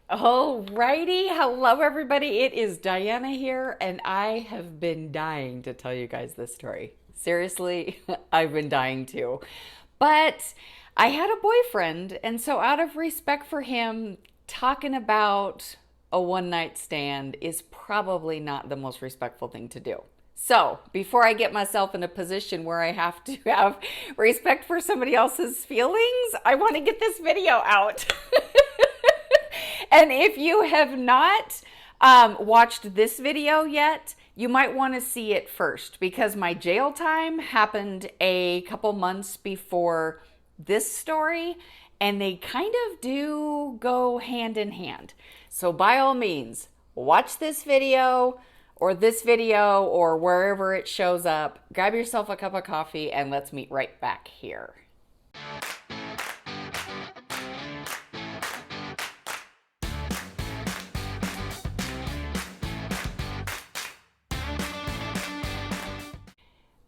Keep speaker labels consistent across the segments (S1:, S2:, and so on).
S1: Alrighty, hello everybody. It is Diana here, and I have been dying to tell you guys this story. Seriously, I've been dying to. But I had a boyfriend, and so out of respect for him, talking about a one night stand is probably not the most respectful thing to do. So, before I get myself in a position where I have to have respect for somebody else's feelings, I want to get this video out. And if you have not watched this video yet, you might want to see it first because my jail time happened a couple months before this story, and they kind of do go hand in hand. So by all means, watch this video or wherever it shows up. Grab yourself a cup of coffee and let's meet right back here.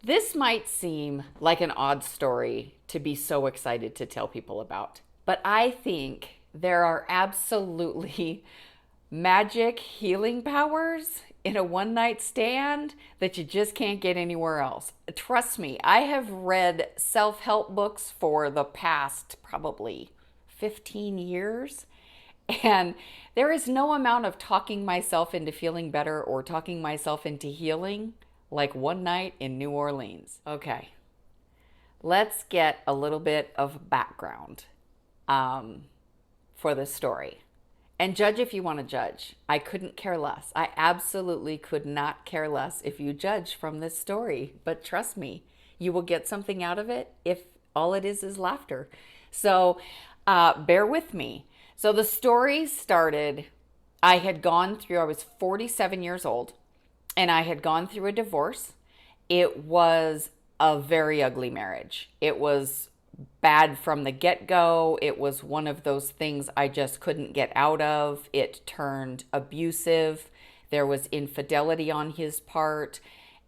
S1: This might seem like an odd story to be so excited to tell people about, but I think there are absolutely magic healing powers in a one night stand that you just can't get anywhere else. Trust me, I have read self-help books for the past probably 15 years. And there is no amount of talking myself into feeling better or talking myself into healing like one night in New Orleans. Okay, let's get a little bit of background for this story. And judge if you want to judge. I couldn't care less. I absolutely could not care less if you judge from this story. But trust me, you will get something out of it if all it is laughter. So bear with me. So the story started, I was 47 years old. And I had gone through a divorce. It was a very ugly marriage. It was bad from the get-go. It was one of those things I just couldn't get out of. It turned abusive. There was infidelity on his part.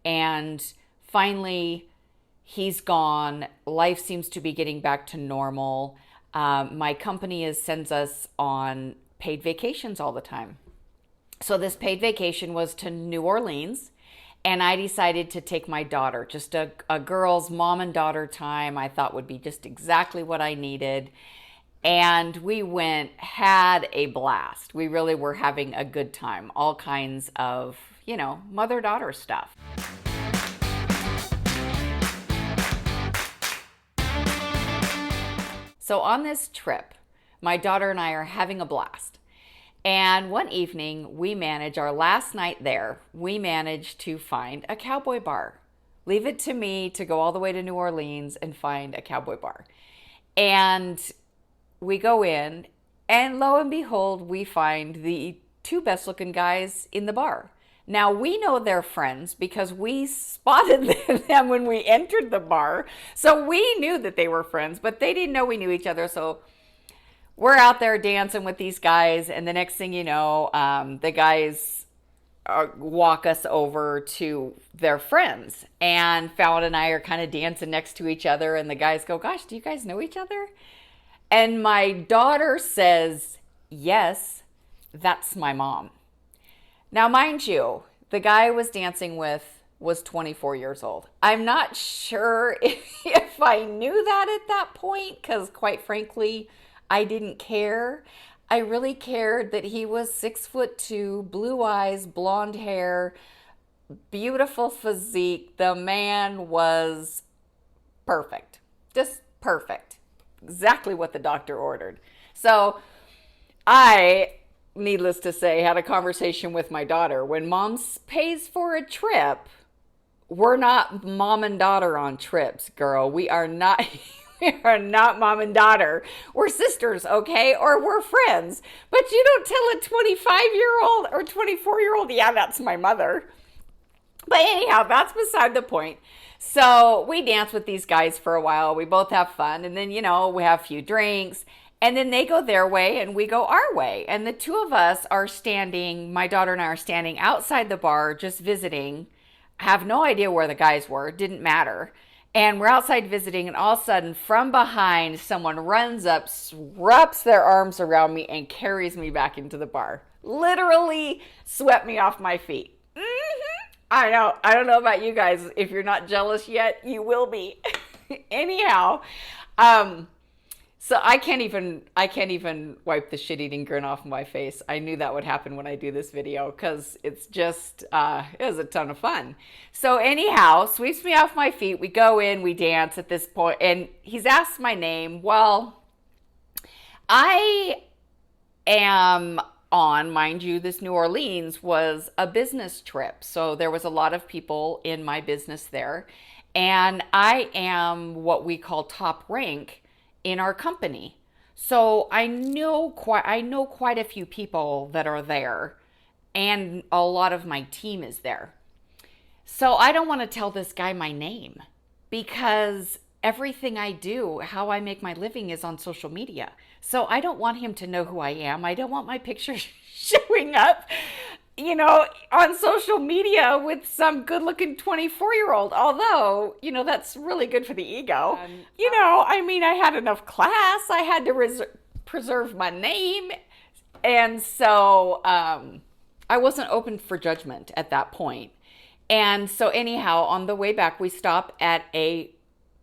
S1: And finally, he's gone. Life seems to be getting back to normal. My company sends us on paid vacations all the time. So this paid vacation was to New Orleans, and I decided to take my daughter, just a girl's mom and daughter time I thought would be just exactly what I needed. And we went, had a blast. We really were having a good time, all kinds of, mother-daughter stuff. So on this trip, my daughter and I are having a blast. And one evening, our last night there, we managed to find a cowboy bar. Leave it to me to go all the way to New Orleans and find a cowboy bar. And we go in, and lo and behold, we find the two best looking guys in the bar. Now, we know they're friends because we spotted them when we entered the bar. So we knew that they were friends, but they didn't know we knew each other. So we're out there dancing with these guys, and the next thing you know, the guys walk us over to their friends. And Fallon and I are kind of dancing next to each other, and the guys go, "Gosh, do you guys know each other?" And my daughter says, "Yes, that's my mom." Now, mind you, the guy I was dancing with was 24 years old. I'm not sure if I knew that at that point, because quite frankly, I didn't care. I really cared that he was 6'2", blue eyes, blonde hair, beautiful physique. The man was perfect. Just perfect. Exactly what the doctor ordered. So I, needless to say, had a conversation with my daughter. When mom pays for a trip, we're not mom and daughter on trips, girl. We are not... We are not mom and daughter. We're sisters, okay? Or we're friends. But you don't tell a 25-year-old or 24-year-old, "Yeah, that's my mother." But anyhow, that's beside the point. So we dance with these guys for a while. We both have fun. And then, we have a few drinks. And then they go their way and we go our way. And the two of us are standing, my daughter and I are standing outside the bar just visiting. I have no idea where the guys were. Didn't matter. And we're outside visiting, and all of a sudden, from behind, someone runs up, wraps their arms around me, and carries me back into the bar. Literally swept me off my feet. I know. I don't know about you guys. If you're not jealous yet, you will be. Anyhow, so I can't even wipe the shit-eating grin off my face. I knew that would happen when I do this video because it's just, it was a ton of fun. So anyhow, sweeps me off my feet. We go in, we dance at this point, and he's asked my name. Well, I am on, mind you, this New Orleans was a business trip. So there was a lot of people in my business there. And I am what we call top rank in our company. So I know quite a few people that are there, and a lot of my team is there. So I don't want to tell this guy my name because everything I do, how I make my living is on social media. So I don't want him to know who I am. I don't want my picture showing up, on social media with some good-looking 24-year-old. Although, that's really good for the ego. I had enough class. I had to preserve my name. And so I wasn't open for judgment at that point. And so anyhow, on the way back, we stop at a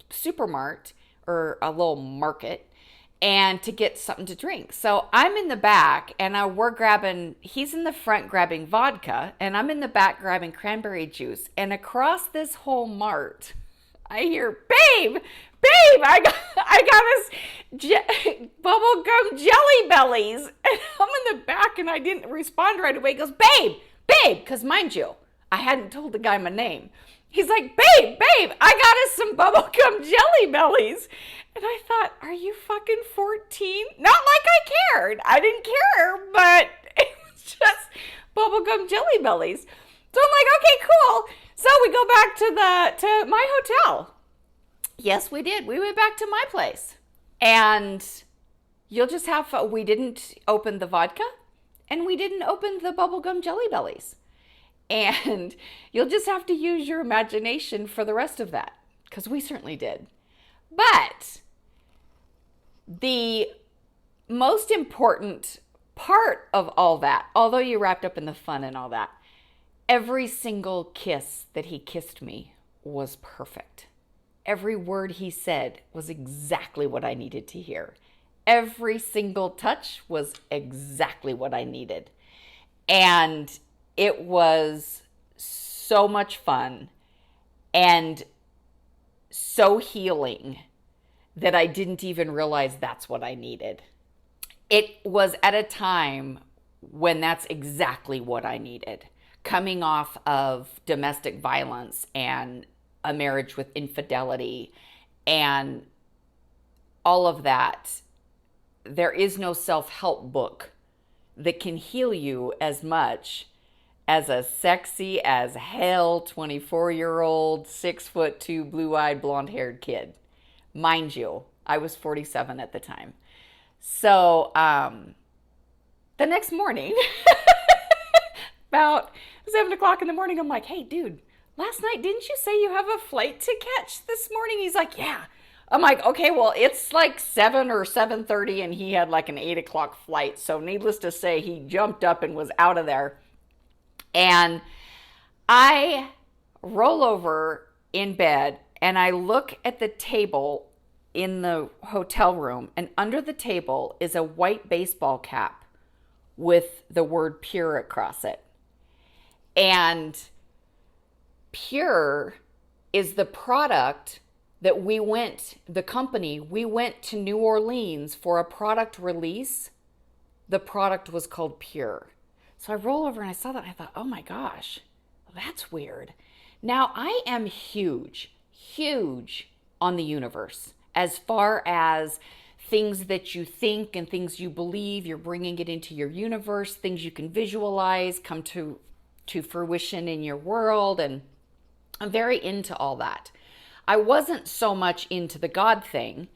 S1: supermart or a little market and to get something to drink. So I'm in the back and he's in the front grabbing vodka and I'm in the back grabbing cranberry juice. And across this whole mart, I hear, babe, I got us bubblegum jelly bellies. And I'm in the back and I didn't respond right away. He goes, babe, because mind you, I hadn't told the guy my name. He's like, babe, I got us some bubblegum jelly bellies. And I thought, are you fucking 14? Not like I cared. I didn't care, but it was just bubblegum jelly bellies. So I'm like, okay, cool. So we go back to my hotel. Yes, we did. We went back to my place. And you'll just have fun. We didn't open the vodka and we didn't open the bubblegum jelly bellies. And you'll just have to use your imagination for the rest of that, because we certainly did. But the most important part of all that, although you wrapped up in the fun and all that, every single kiss that he kissed me was perfect. Every word he said was exactly what I needed to hear. Every single touch was exactly what I needed. And it was so much fun and so healing that I didn't even realize that's what I needed. It was at a time when that's exactly what I needed. Coming off of domestic violence and a marriage with infidelity and all of that, there is no self-help book that can heal you as much as a sexy as hell 24-year-old, 6'2", blue-eyed, blonde-haired kid. Mind you, I was 47 at the time. So the next morning, about 7 o'clock in the morning, I'm like, hey, dude, last night, didn't you say you have a flight to catch this morning? He's like, yeah. I'm like, okay, well, it's like 7 or 7:30, and he had like an 8 o'clock flight. So needless to say, he jumped up and was out of there. And I roll over in bed and I look at the table in the hotel room, and under the table is a white baseball cap with the word pure across it. And Pure is the product that we went to New Orleans for a product release. The product was called Pure. So I roll over and I saw that and I thought, oh my gosh, that's weird. Now I am huge on the universe as far as things that you think and things you believe, you're bringing it into your universe, things you can visualize, come to fruition in your world. And I'm very into all that. I wasn't so much into the God thing.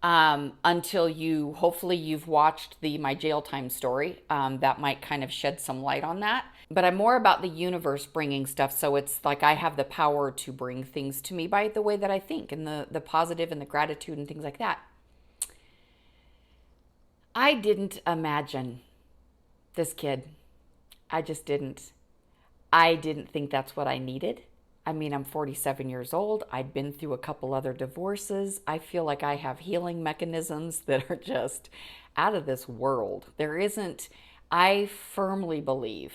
S1: until hopefully you've watched my jail time story. That might kind of shed some light on that. But I'm more about the universe bringing stuff. So it's like I have the power to bring things to me by the way that I think, and the positive and the gratitude and things like that. I didn't imagine this kid. I just didn't. I didn't think that's what I needed. I mean, I'm 47 years old. I'd been through a couple other divorces. I feel like I have healing mechanisms that are just out of this world. I firmly believe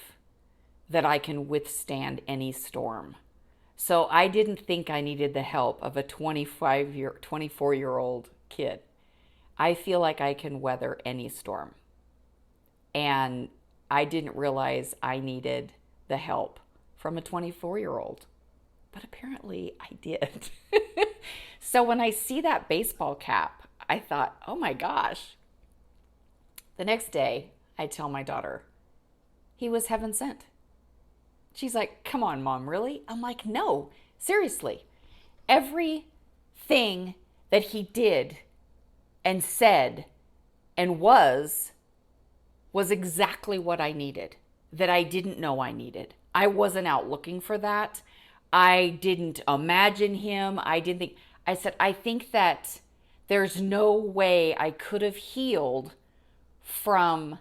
S1: that I can withstand any storm. So I didn't think I needed the help of a 24-year-old kid. I feel like I can weather any storm. And I didn't realize I needed the help from a 24-year-old. But apparently I did. So when I see that baseball cap, I thought, oh my gosh. The next day, I tell my daughter, he was heaven sent. She's like, come on, Mom, really? I'm like, no, seriously. Everything that he did and said and was exactly what I needed, that I didn't know I needed. I wasn't out looking for that. I didn't imagine him. I said, I think that there's no way I could have healed from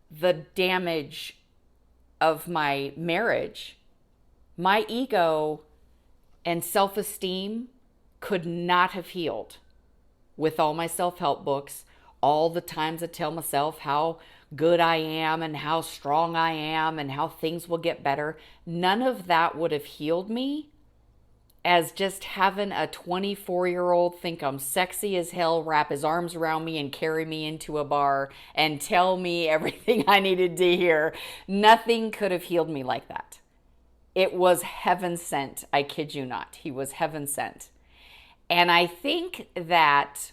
S1: the damage of my marriage. My ego and self-esteem could not have healed with all my self-help books, all the times I tell myself how good I am and how strong I am and how things will get better. None of that would have healed me as just having a 24-year-old think I'm sexy as hell, wrap his arms around me and carry me into a bar and tell me everything I needed to hear. Nothing could have healed me like that. It was heaven sent. I kid you not. He was heaven sent. And I think that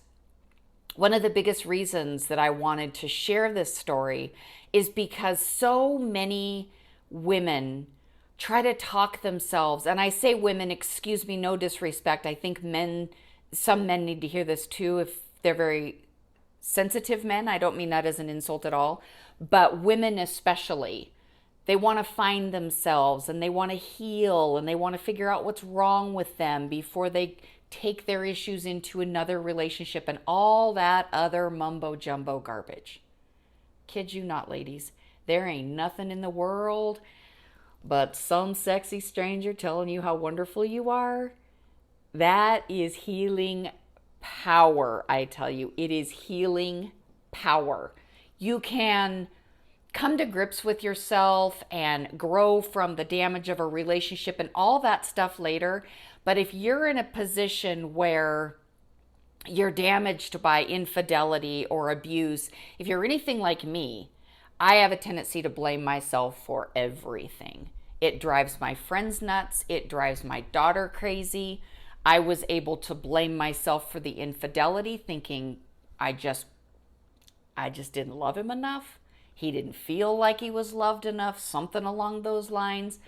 S1: one of the biggest reasons that I wanted to share this story is because so many women try to talk themselves, and I say women, excuse me, no disrespect. I think some men need to hear this too if they're very sensitive men. I don't mean that as an insult at all, but women especially, they want to find themselves and they want to heal and they want to figure out what's wrong with them before they take their issues into another relationship and all that other mumbo jumbo garbage. Kid you not, ladies. There ain't nothing in the world but some sexy stranger telling you how wonderful you are. That is healing power, I tell you. It is healing power. You can come to grips with yourself and grow from the damage of a relationship and all that stuff later. But if you're in a position where you're damaged by infidelity or abuse, if you're anything like me, I have a tendency to blame myself for everything. It drives my friends nuts. It drives my daughter crazy. I was able to blame myself for the infidelity, thinking I just didn't love him enough. He didn't feel like he was loved enough, something along those lines.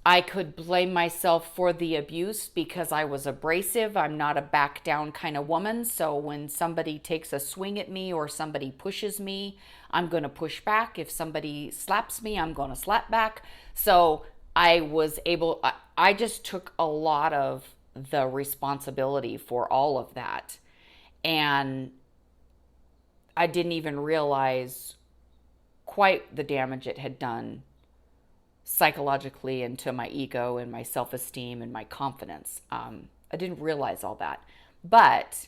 S1: I could blame myself for the abuse because I was abrasive. I'm not a back down kind of woman. So when somebody takes a swing at me or somebody pushes me, I'm going to push back. If somebody slaps me, I'm going to slap back. So I just took a lot of the responsibility for all of that. And I didn't even realize quite the damage it had done psychologically into my ego and my self-esteem and my confidence. I didn't realize all that. But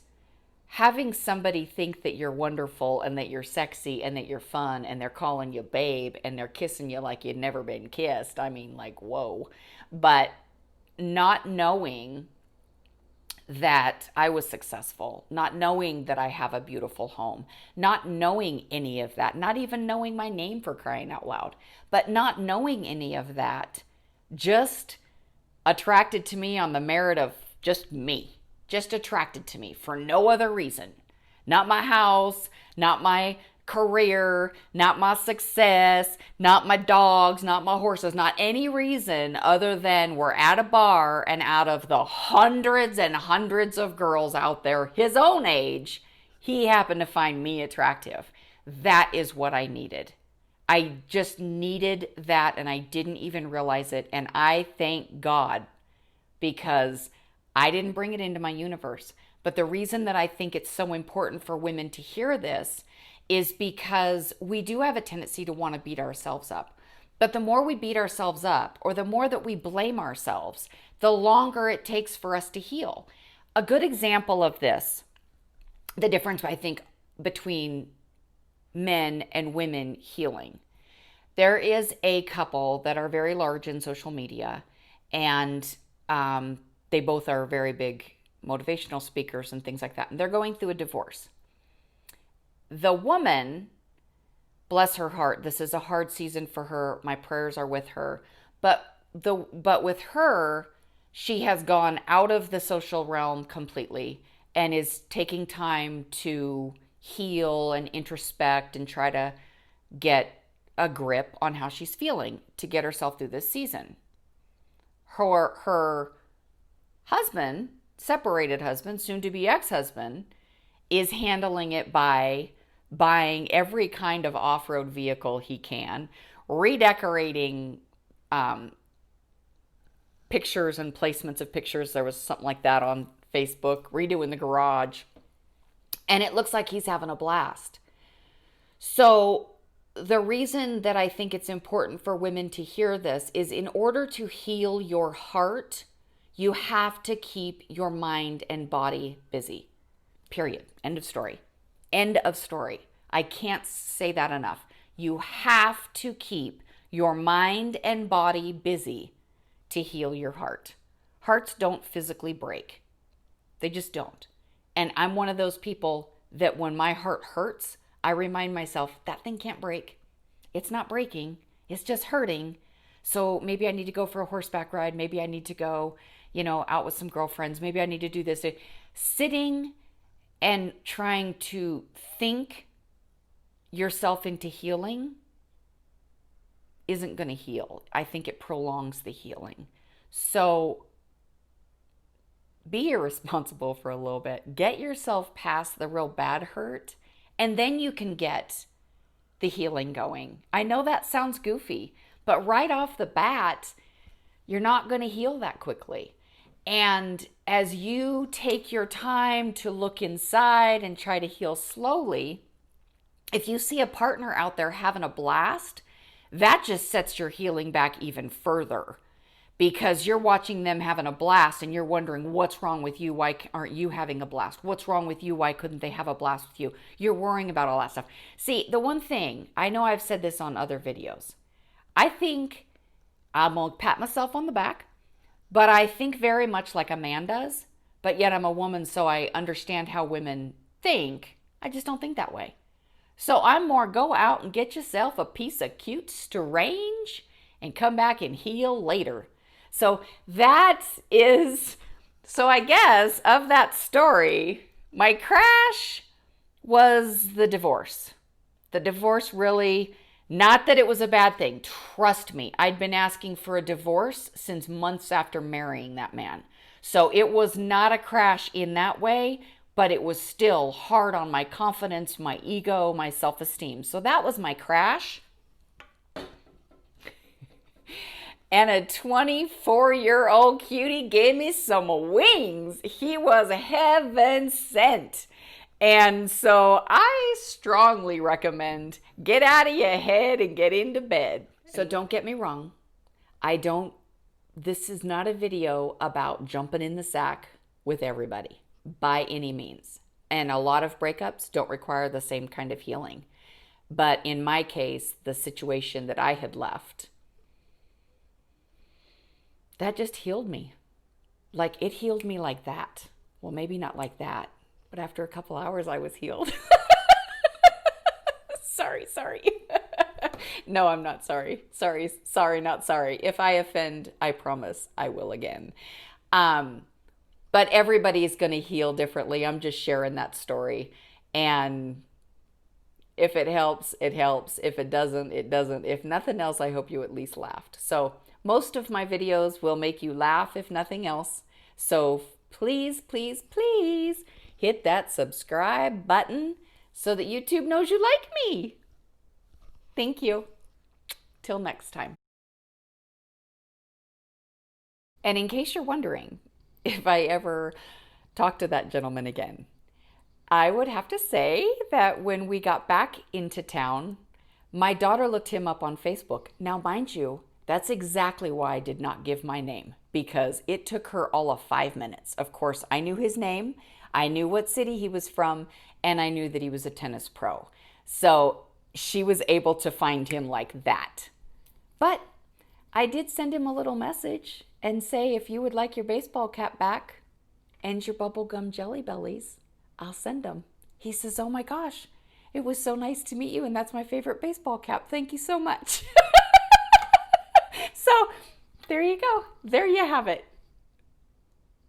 S1: having somebody think that you're wonderful and that you're sexy and that you're fun and they're calling you babe and they're kissing you like you'd never been kissed, I mean, like, whoa. But not knowing that I was successful, not knowing that I have a beautiful home, not knowing any of that, not even knowing my name, for crying out loud, but not knowing any of that, just attracted to me on the merit of just me, just attracted to me for no other reason. Not my house, not my career, not my success, not my dogs, not my horses, not any reason other than we're at a bar, and out of the hundreds and hundreds of girls out there his own age, he happened to find me attractive. That is what I needed. I just needed that, and I didn't even realize it. And I thank God, because I didn't bring it into my universe. But the reason that I think it's so important for women to hear this is because we do have a tendency to want to beat ourselves up. But the more we beat ourselves up, or the more that we blame ourselves, the longer it takes for us to heal. A good example of this, the difference I think between men and women healing. There is a couple that are very large in social media, and they both are very big motivational speakers and things like that. And they're going through a divorce. The woman, bless her heart, this is a hard season for her. My prayers are with her. But with her, she has gone out of the social realm completely and is taking time to heal and introspect and try to get a grip on how she's feeling to get herself through this season. Her husband, separated husband, soon to be ex-husband, is handling it by buying every kind of off-road vehicle he can, redecorating pictures and placements of pictures. There was something like that on Facebook, redoing the garage. And it looks like he's having a blast. So the reason that I think it's important for women to hear this is, in order to heal your heart, you have to keep your mind and body busy. Period. End of story. End of story. I can't say that enough. You have to keep your mind and body busy to heal your heart. Hearts don't physically break. They just don't. And I'm one of those people that when my heart hurts, I remind myself that thing can't break. It's not breaking. It's just hurting. So maybe I need to go for a horseback ride. Maybe I need to go, out with some girlfriends. Maybe I need to do this. Sitting and trying to think yourself into healing isn't going to heal. I think it prolongs the healing. So be irresponsible for a little bit. Get yourself past the real bad hurt, and then you can get the healing going. I know that sounds goofy, but right off the bat, you're not going to heal that quickly. And as you take your time to look inside and try to heal slowly, if you see a partner out there having a blast, that just sets your healing back even further, because you're watching them having a blast and you're wondering, what's wrong with you? Why aren't you having a blast? What's wrong with you? Why couldn't they have a blast with you? You're worrying about all that stuff. See, the one thing, I know I've said this on other videos, I think, I'm going to pat myself on the back, but I think very much like a man does, but yet I'm a woman, so I understand how women think. I just don't think that way. So I'm more, go out and get yourself a piece of cute strange and come back and heal later. So I guess of that story, my crash was the divorce. The divorce really, not that it was a bad thing. Trust me, I'd been asking for a divorce since months after marrying that man. So it was not a crash in that way, but it was still hard on my confidence, my ego, my self-esteem. So that was my crash. And a 24-year-old cutie gave me some wings. He was heaven sent. And so I strongly recommend get out of your head and get into bed. So don't get me wrong. This is not a video about jumping in the sack with everybody by any means. And a lot of breakups don't require the same kind of healing. But in my case, the situation that I had left, that just healed me. Like, it healed me like that. Well, maybe not like that, but after a couple hours, I was healed. Sorry. No, I'm not sorry. Sorry, not sorry. If I offend, I promise I will again. But everybody's going to heal differently. I'm just sharing that story. And If it helps, it helps. If it doesn't, it doesn't. If nothing else, I hope you at least laughed. So most of my videos will make you laugh, if nothing else. So please, please, please hit that subscribe button so that YouTube knows you like me. Thank you. Till next time. And in case you're wondering if I ever talk to that gentleman again, I would have to say that when we got back into town, my daughter looked him up on Facebook. Now, mind you, that's exactly why I did not give my name, because it took her all of 5 minutes. Of course, I knew his name, I knew what city he was from, and I knew that he was a tennis pro. So she was able to find him like that. But I did send him a little message and say, if you would like your baseball cap back and your bubblegum jelly bellies, I'll send them. He says, oh my gosh, it was so nice to meet you, and that's my favorite baseball cap. Thank you so much. So there you go. There you have it.